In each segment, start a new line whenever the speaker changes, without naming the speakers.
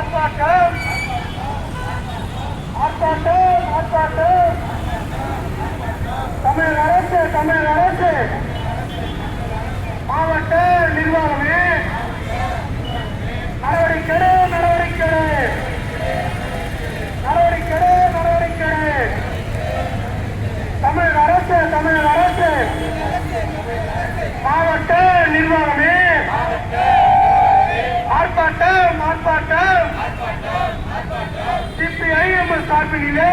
ஆர்ப்பாட்டம் ஆர்ப்பாட்டம் ஆர்ப்பாட்டம். தமிழக அரசு மாவட்ட நிர்வாகமே நடவடிக்கை தமிழக அரசு மாவட்ட நிர்வாகமே ஆர்ப்பாட்டம் சிபிஐஎம் சார்பினிலே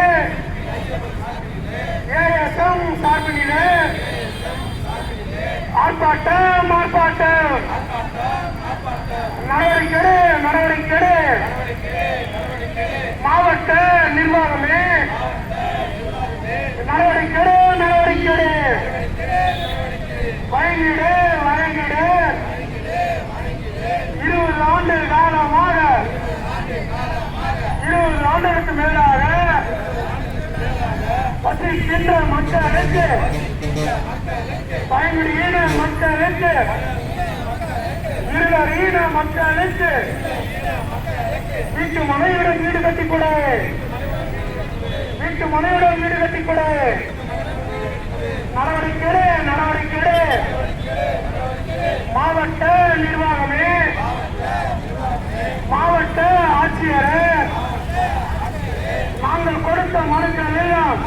ஏஎஸ்எம் சார்பினிலே ஆர்ப்பாட்டம் நடவடிக்கை மாவட்ட நிர்வாகமே நடவடிக்கை வழங்கிடு 20 ஆண்டு காலமாக 20 ஆண்டுகளுக்கு மேலாக வசிக்கின்ற மக்களுக்கு பயனுடைய மக்களுக்கு இருளீன மக்களுக்கு வீட்டு மனையுடன் வீடு கட்டிக் கொடு நடவடிக்கை மாவட்ட நிர்வாகமே மாவட்ட ஆட்சியரே நாங்கள் கொடுத்த மனுக்கள் எல்லாம்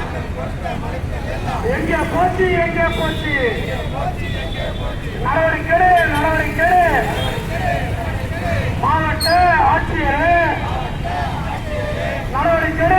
எங்கே போச்சு நடவடிக்கை மாவட்ட ஆட்சியரே நடவடிக்கை